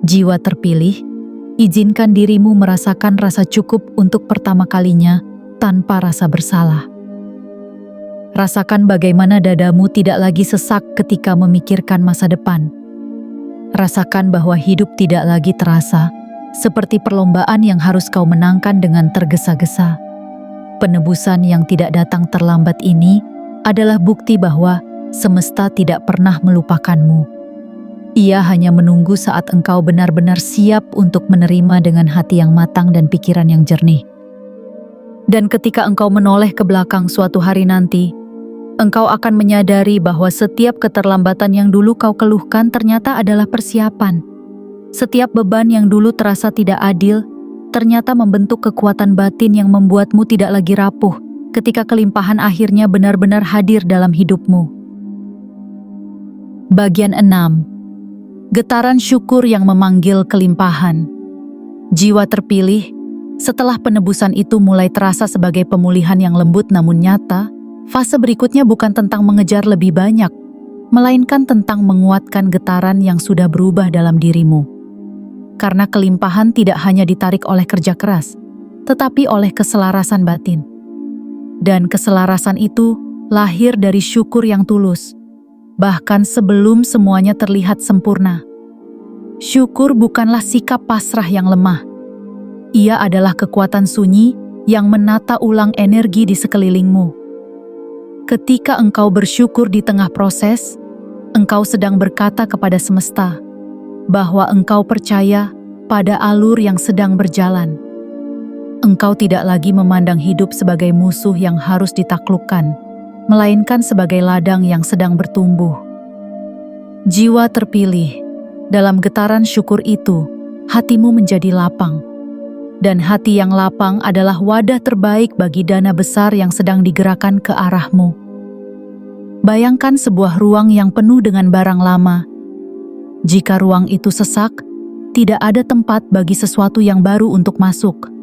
Jiwa terpilih, izinkan dirimu merasakan rasa cukup untuk pertama kalinya tanpa rasa bersalah. Rasakan bagaimana dadamu tidak lagi sesak ketika memikirkan masa depan. Rasakan bahwa hidup tidak lagi terasa seperti perlombaan yang harus kau menangkan dengan tergesa-gesa. Penebusan yang tidak datang terlambat ini adalah bukti bahwa semesta tidak pernah melupakanmu. Ia hanya menunggu saat engkau benar-benar siap untuk menerima dengan hati yang matang dan pikiran yang jernih. Dan ketika engkau menoleh ke belakang suatu hari nanti, engkau akan menyadari bahwa setiap keterlambatan yang dulu kau keluhkan ternyata adalah persiapan. Setiap beban yang dulu terasa tidak adil, ternyata membentuk kekuatan batin yang membuatmu tidak lagi rapuh ketika kelimpahan akhirnya benar-benar hadir dalam hidupmu. Bagian 6. Getaran syukur yang memanggil kelimpahan. Jiwa terpilih, setelah penebusan itu mulai terasa sebagai pemulihan yang lembut namun nyata, fase berikutnya bukan tentang mengejar lebih banyak, melainkan tentang menguatkan getaran yang sudah berubah dalam dirimu. Karena kelimpahan tidak hanya ditarik oleh kerja keras, tetapi oleh keselarasan batin. Dan keselarasan itu lahir dari syukur yang tulus, bahkan sebelum semuanya terlihat sempurna. Syukur bukanlah sikap pasrah yang lemah. Ia adalah kekuatan sunyi yang menata ulang energi di sekelilingmu. Ketika engkau bersyukur di tengah proses, engkau sedang berkata kepada semesta bahwa engkau percaya pada alur yang sedang berjalan. Engkau tidak lagi memandang hidup sebagai musuh yang harus ditaklukkan, melainkan sebagai ladang yang sedang bertumbuh. Jiwa terpilih, dalam getaran syukur itu, hatimu menjadi lapang. Dan hati yang lapang adalah wadah terbaik bagi dana besar yang sedang digerakkan ke arahmu. Bayangkan sebuah ruang yang penuh dengan barang lama. Jika ruang itu sesak, tidak ada tempat bagi sesuatu yang baru untuk masuk.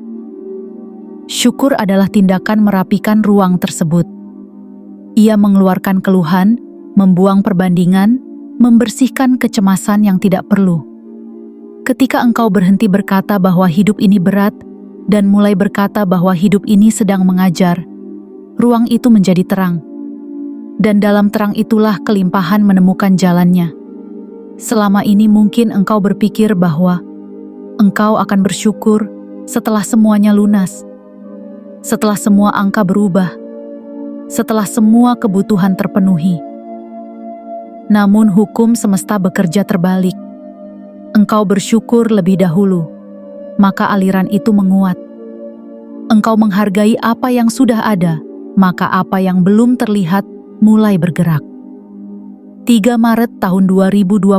Syukur adalah tindakan merapikan ruang tersebut. Ia mengeluarkan keluhan, membuang perbandingan, membersihkan kecemasan yang tidak perlu. Ketika engkau berhenti berkata bahwa hidup ini berat dan mulai berkata bahwa hidup ini sedang mengajar, ruang itu menjadi terang. Dan dalam terang itulah kelimpahan menemukan jalannya. Selama ini mungkin engkau berpikir bahwa engkau akan bersyukur setelah semuanya lunas, setelah semua angka berubah, setelah semua kebutuhan terpenuhi. Namun hukum semesta bekerja terbalik. Engkau bersyukur lebih dahulu, maka aliran itu menguat. Engkau menghargai apa yang sudah ada, maka apa yang belum terlihat mulai bergerak. 3 Maret tahun 2026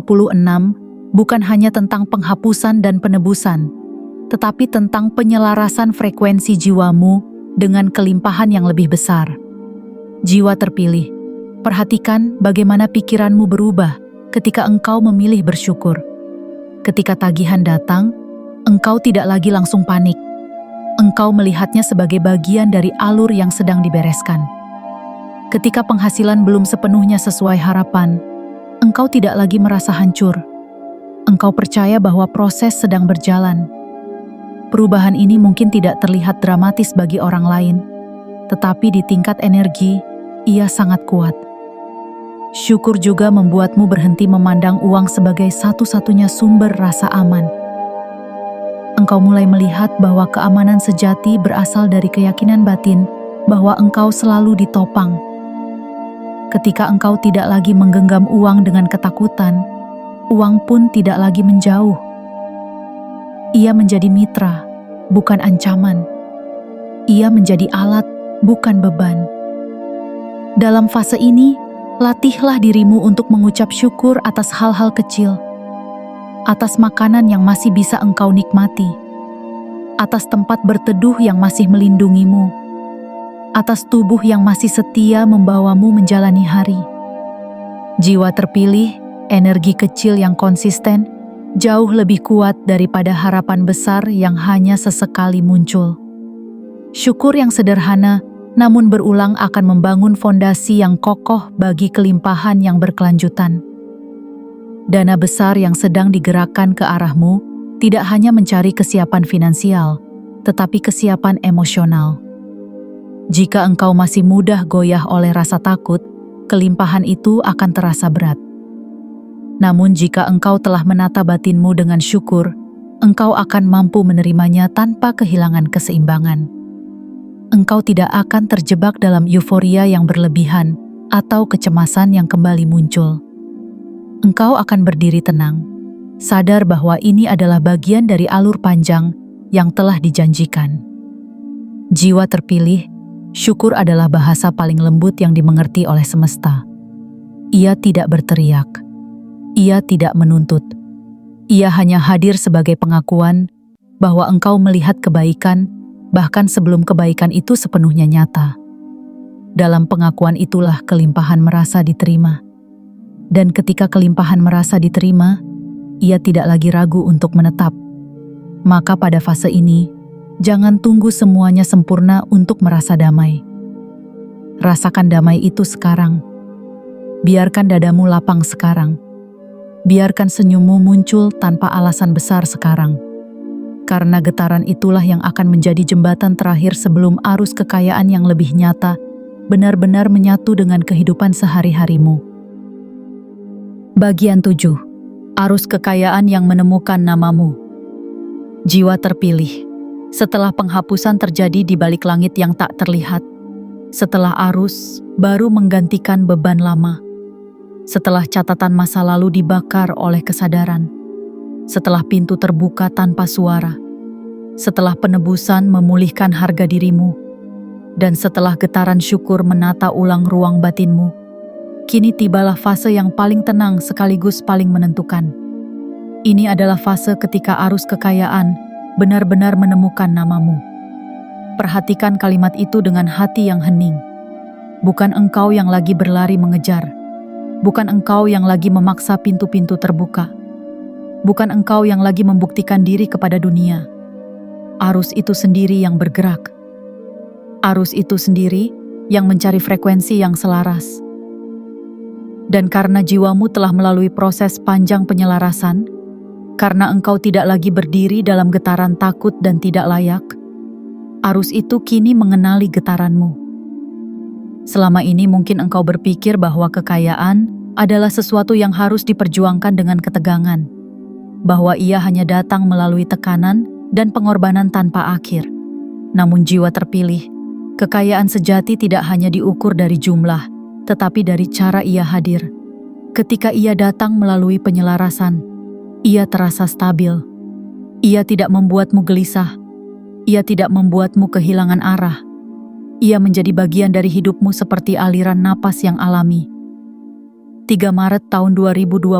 bukan hanya tentang penghapusan dan penebusan, tetapi tentang penyelarasan frekuensi jiwamu dengan kelimpahan yang lebih besar. Jiwa terpilih, perhatikan bagaimana pikiranmu berubah ketika engkau memilih bersyukur. Ketika tagihan datang, engkau tidak lagi langsung panik. Engkau melihatnya sebagai bagian dari alur yang sedang dibereskan. Ketika penghasilan belum sepenuhnya sesuai harapan, engkau tidak lagi merasa hancur. Engkau percaya bahwa proses sedang berjalan. Perubahan ini mungkin tidak terlihat dramatis bagi orang lain, tetapi di tingkat energi, ia sangat kuat. Syukur juga membuatmu berhenti memandang uang sebagai satu-satunya sumber rasa aman. Engkau mulai melihat bahwa keamanan sejati berasal dari keyakinan batin bahwa engkau selalu ditopang. Ketika engkau tidak lagi menggenggam uang dengan ketakutan, uang pun tidak lagi menjauh. Ia menjadi mitra, bukan ancaman. Ia menjadi alat, bukan beban. Dalam fase ini, latihlah dirimu untuk mengucap syukur atas hal-hal kecil, atas makanan yang masih bisa engkau nikmati, atas tempat berteduh yang masih melindungimu, atas tubuh yang masih setia membawamu menjalani hari. Jiwa terpilih, energi kecil yang konsisten, jauh lebih kuat daripada harapan besar yang hanya sesekali muncul. Syukur yang sederhana namun berulang akan membangun fondasi yang kokoh bagi kelimpahan yang berkelanjutan. Dana besar yang sedang digerakkan ke arahmu tidak hanya mencari kesiapan finansial, tetapi kesiapan emosional. Jika engkau masih mudah goyah oleh rasa takut, kelimpahan itu akan terasa berat. Namun jika engkau telah menata batinmu dengan syukur, engkau akan mampu menerimanya tanpa kehilangan keseimbangan. Engkau tidak akan terjebak dalam euforia yang berlebihan atau kecemasan yang kembali muncul. Engkau akan berdiri tenang, sadar bahwa ini adalah bagian dari alur panjang yang telah dijanjikan. Jiwa terpilih, syukur adalah bahasa paling lembut yang dimengerti oleh semesta. Ia tidak berteriak. Ia tidak menuntut. Ia hanya hadir sebagai pengakuan bahwa engkau melihat kebaikan, bahkan sebelum kebaikan itu sepenuhnya nyata. Dalam pengakuan itulah kelimpahan merasa diterima. Dan ketika kelimpahan merasa diterima, ia tidak lagi ragu untuk menetap. Maka pada fase ini, jangan tunggu semuanya sempurna untuk merasa damai. Rasakan damai itu sekarang. Biarkan dadamu lapang sekarang. Biarkan senyummu muncul tanpa alasan besar sekarang. Karena getaran itulah yang akan menjadi jembatan terakhir sebelum arus kekayaan yang lebih nyata benar-benar menyatu dengan kehidupan sehari-harimu. Bagian 7. Arus kekayaan yang menemukan namamu. Jiwa terpilih. Setelah penghapusan terjadi di balik langit yang tak terlihat, setelah arus baru menggantikan beban lama, setelah catatan masa lalu dibakar oleh kesadaran, setelah pintu terbuka tanpa suara, setelah penebusan memulihkan harga dirimu, dan setelah getaran syukur menata ulang ruang batinmu, kini tibalah fase yang paling tenang sekaligus paling menentukan. Ini adalah fase ketika arus kekayaan benar-benar menemukan namamu. Perhatikan kalimat itu dengan hati yang hening. Bukan engkau yang lagi berlari mengejar. Bukan engkau yang lagi memaksa pintu-pintu terbuka. Bukan engkau yang lagi membuktikan diri kepada dunia. Arus itu sendiri yang bergerak. Arus itu sendiri yang mencari frekuensi yang selaras. Dan karena jiwamu telah melalui proses panjang penyelarasan, karena engkau tidak lagi berdiri dalam getaran takut dan tidak layak, arus itu kini mengenali getaranmu. Selama ini mungkin engkau berpikir bahwa kekayaan adalah sesuatu yang harus diperjuangkan dengan ketegangan, bahwa ia hanya datang melalui tekanan dan pengorbanan tanpa akhir. Namun jiwa terpilih, kekayaan sejati tidak hanya diukur dari jumlah, tetapi dari cara ia hadir. Ketika ia datang melalui penyelarasan, ia terasa stabil. Ia tidak membuatmu gelisah. Ia tidak membuatmu kehilangan arah. Ia menjadi bagian dari hidupmu seperti aliran napas yang alami. 3 Maret tahun 2026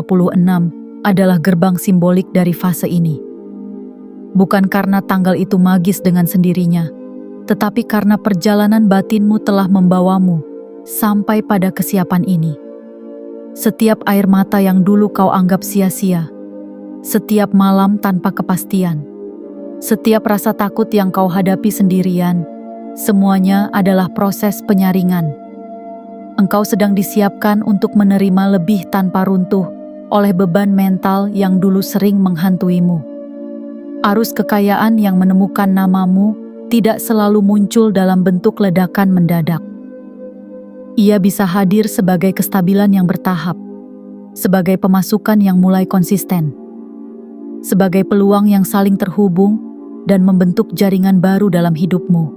adalah gerbang simbolik dari fase ini. Bukan karena tanggal itu magis dengan sendirinya, tetapi karena perjalanan batinmu telah membawamu sampai pada kesiapan ini. Setiap air mata yang dulu kau anggap sia-sia, setiap malam tanpa kepastian, setiap rasa takut yang kau hadapi sendirian, semuanya adalah proses penyaringan. Engkau sedang disiapkan untuk menerima lebih tanpa runtuh oleh beban mental yang dulu sering menghantuimu. Arus kekayaan yang menemukan namamu tidak selalu muncul dalam bentuk ledakan mendadak. Ia bisa hadir sebagai kestabilan yang bertahap, sebagai pemasukan yang mulai konsisten, sebagai peluang yang saling terhubung dan membentuk jaringan baru dalam hidupmu.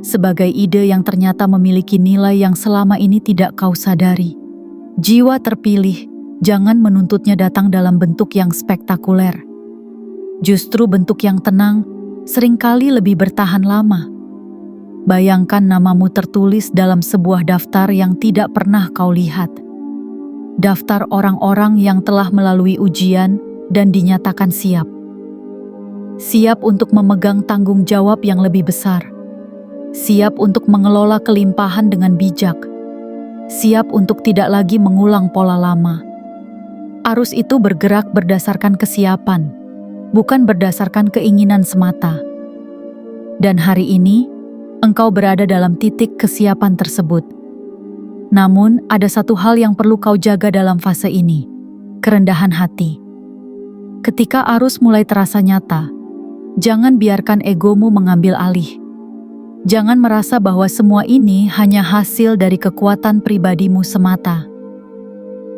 Sebagai ide yang ternyata memiliki nilai yang selama ini tidak kau sadari. Jiwa terpilih, jangan menuntutnya datang dalam bentuk yang spektakuler. Justru bentuk yang tenang seringkali lebih bertahan lama. Bayangkan namamu tertulis dalam sebuah daftar yang tidak pernah kau lihat. Daftar orang-orang yang telah melalui ujian dan dinyatakan siap. Siap untuk memegang tanggung jawab yang lebih besar. Siap untuk mengelola kelimpahan dengan bijak. Siap untuk tidak lagi mengulang pola lama. Arus itu bergerak berdasarkan kesiapan, bukan berdasarkan keinginan semata. Dan hari ini, engkau berada dalam titik kesiapan tersebut. Namun, ada satu hal yang perlu kau jaga dalam fase ini, kerendahan hati. Ketika arus mulai terasa nyata, jangan biarkan egomu mengambil alih. Jangan merasa bahwa semua ini hanya hasil dari kekuatan pribadimu semata.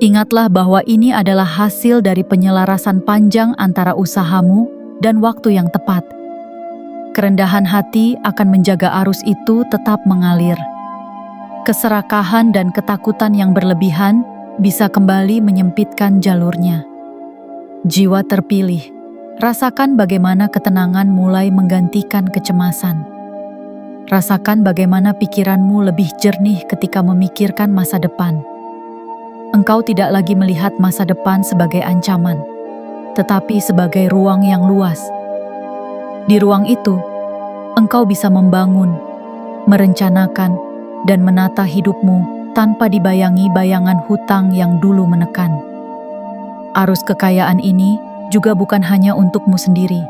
Ingatlah bahwa ini adalah hasil dari penyelarasan panjang antara usahamu dan waktu yang tepat. Kerendahan hati akan menjaga arus itu tetap mengalir. Keserakahan dan ketakutan yang berlebihan bisa kembali menyempitkan jalurnya. Jiwa terpilih, rasakan bagaimana ketenangan mulai menggantikan kecemasan. Rasakan bagaimana pikiranmu lebih jernih ketika memikirkan masa depan. Engkau tidak lagi melihat masa depan sebagai ancaman, tetapi sebagai ruang yang luas. Di ruang itu, engkau bisa membangun, merencanakan, dan menata hidupmu tanpa dibayangi bayangan hutang yang dulu menekan. Arus kekayaan ini juga bukan hanya untukmu sendiri.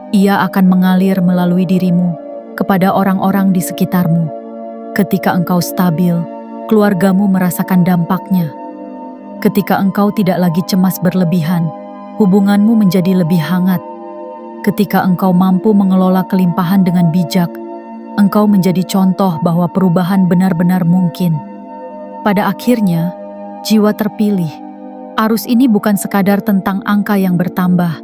Ia akan mengalir melalui dirimu kepada orang-orang di sekitarmu. Ketika engkau stabil, keluargamu merasakan dampaknya. Ketika engkau tidak lagi cemas berlebihan, hubunganmu menjadi lebih hangat. Ketika engkau mampu mengelola kelimpahan dengan bijak, engkau menjadi contoh bahwa perubahan benar-benar mungkin. Pada akhirnya, jiwa terpilih. Arus ini bukan sekadar tentang angka yang bertambah.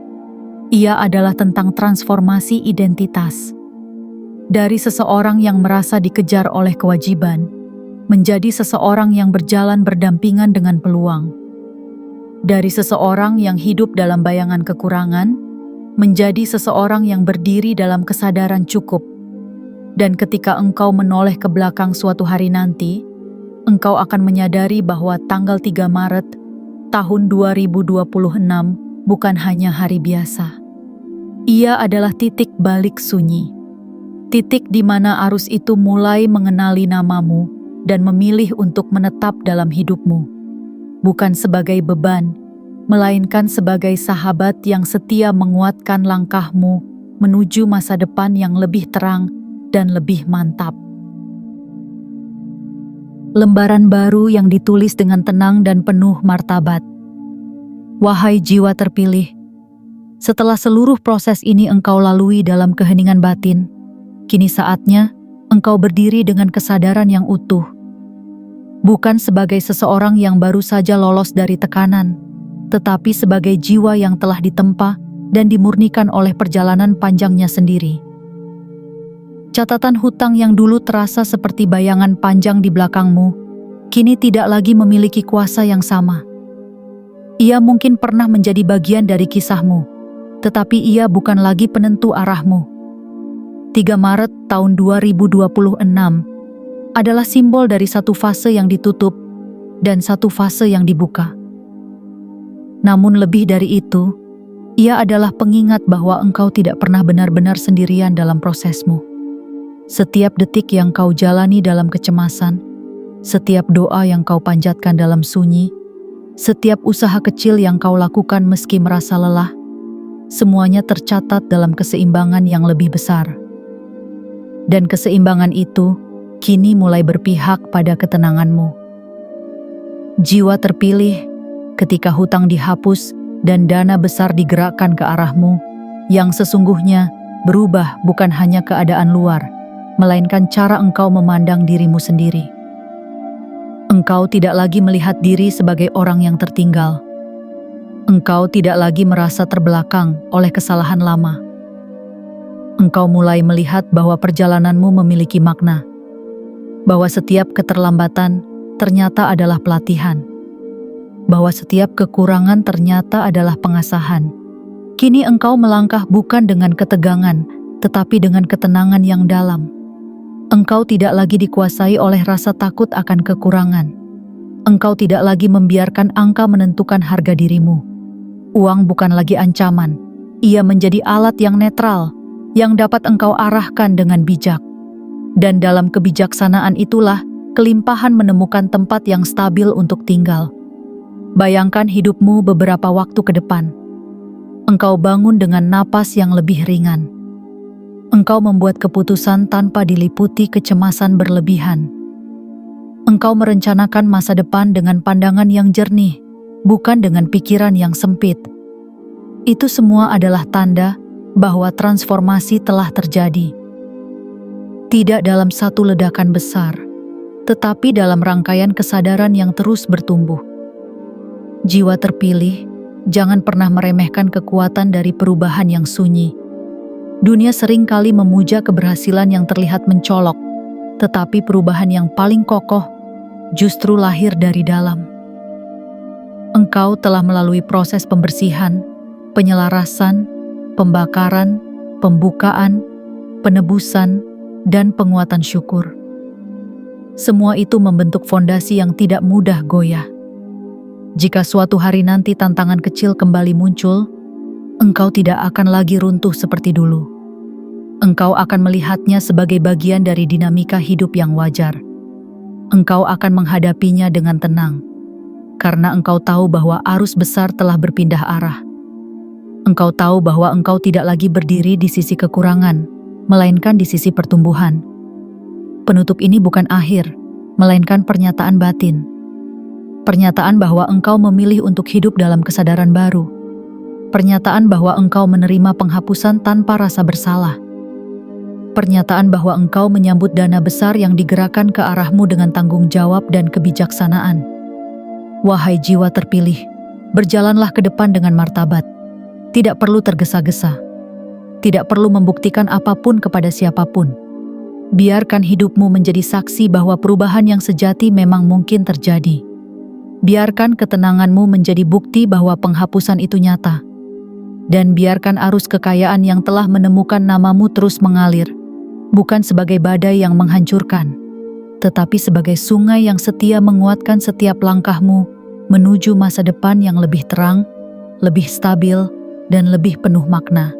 Ia adalah tentang transformasi identitas. Dari seseorang yang merasa dikejar oleh kewajiban, menjadi seseorang yang berjalan berdampingan dengan peluang. Dari seseorang yang hidup dalam bayangan kekurangan, menjadi seseorang yang berdiri dalam kesadaran cukup. Dan ketika engkau menoleh ke belakang suatu hari nanti, engkau akan menyadari bahwa tanggal 3 Maret tahun 2026 bukan hanya hari biasa. Ia adalah titik balik sunyi. Titik di mana arus itu mulai mengenali namamu dan memilih untuk menetap dalam hidupmu. Bukan sebagai beban, melainkan sebagai sahabat yang setia menguatkan langkahmu menuju masa depan yang lebih terang dan lebih mantap. Lembaran baru yang ditulis dengan tenang dan penuh martabat. Wahai jiwa terpilih, setelah seluruh proses ini engkau lalui dalam keheningan batin, kini saatnya engkau berdiri dengan kesadaran yang utuh. Bukan sebagai seseorang yang baru saja lolos dari tekanan, tetapi sebagai jiwa yang telah ditempa dan dimurnikan oleh perjalanan panjangnya sendiri. Catatan hutang yang dulu terasa seperti bayangan panjang di belakangmu, kini tidak lagi memiliki kuasa yang sama. Ia mungkin pernah menjadi bagian dari kisahmu, tetapi ia bukan lagi penentu arahmu. 3 Maret tahun 2026 adalah simbol dari satu fase yang ditutup dan satu fase yang dibuka. Namun lebih dari itu, ia adalah pengingat bahwa engkau tidak pernah benar-benar sendirian dalam prosesmu. Setiap detik yang kau jalani dalam kecemasan, setiap doa yang kau panjatkan dalam sunyi, setiap usaha kecil yang kau lakukan meski merasa lelah, semuanya tercatat dalam keseimbangan yang lebih besar. Dan keseimbangan itu kini mulai berpihak pada ketenanganmu. Jiwa terpilih, ketika hutang dihapus dan dana besar digerakkan ke arahmu, yang sesungguhnya berubah bukan hanya keadaan luar, melainkan cara engkau memandang dirimu sendiri. Engkau tidak lagi melihat diri sebagai orang yang tertinggal. Engkau tidak lagi merasa terbelakang oleh kesalahan lama. Engkau mulai melihat bahwa perjalananmu memiliki makna, bahwa setiap keterlambatan ternyata adalah pelatihan, bahwa setiap kekurangan ternyata adalah pengasahan. Kini engkau melangkah bukan dengan ketegangan, tetapi dengan ketenangan yang dalam. Engkau tidak lagi dikuasai oleh rasa takut akan kekurangan. Engkau tidak lagi membiarkan angka menentukan harga dirimu. Uang bukan lagi ancaman. Ia menjadi alat yang netral, yang dapat engkau arahkan dengan bijak. Dan dalam kebijaksanaan itulah, kelimpahan menemukan tempat yang stabil untuk tinggal. Bayangkan hidupmu beberapa waktu ke depan. Engkau bangun dengan napas yang lebih ringan. Engkau membuat keputusan tanpa diliputi kecemasan berlebihan. Engkau merencanakan masa depan dengan pandangan yang jernih, bukan dengan pikiran yang sempit. Itu semua adalah tanda bahwa transformasi telah terjadi. Tidak dalam satu ledakan besar, tetapi dalam rangkaian kesadaran yang terus bertumbuh. Jiwa terpilih, jangan pernah meremehkan kekuatan dari perubahan yang sunyi. Dunia sering kali memuja keberhasilan yang terlihat mencolok, tetapi perubahan yang paling kokoh justru lahir dari dalam. Engkau telah melalui proses pembersihan, penyelarasan, pembakaran, pembukaan, penebusan, dan penguatan syukur. Semua itu membentuk fondasi yang tidak mudah goyah. Jika suatu hari nanti tantangan kecil kembali muncul, engkau tidak akan lagi runtuh seperti dulu. Engkau akan melihatnya sebagai bagian dari dinamika hidup yang wajar. Engkau akan menghadapinya dengan tenang, karena engkau tahu bahwa arus besar telah berpindah arah. Engkau tahu bahwa engkau tidak lagi berdiri di sisi kekurangan, melainkan di sisi pertumbuhan. Penutup ini bukan akhir, melainkan pernyataan batin. Pernyataan bahwa engkau memilih untuk hidup dalam kesadaran baru. Pernyataan bahwa engkau menerima penghapusan tanpa rasa bersalah. Pernyataan bahwa engkau menyambut dana besar yang digerakkan ke arahmu dengan tanggung jawab dan kebijaksanaan. Wahai jiwa terpilih, berjalanlah ke depan dengan martabat. Tidak perlu tergesa-gesa. Tidak perlu membuktikan apapun kepada siapapun. Biarkan hidupmu menjadi saksi bahwa perubahan yang sejati memang mungkin terjadi. Biarkan ketenanganmu menjadi bukti bahwa penghapusan itu nyata. Dan biarkan arus kekayaan yang telah menemukan namamu terus mengalir, bukan sebagai badai yang menghancurkan, tetapi sebagai sungai yang setia menguatkan setiap langkahmu menuju masa depan yang lebih terang, lebih stabil, dan lebih penuh makna.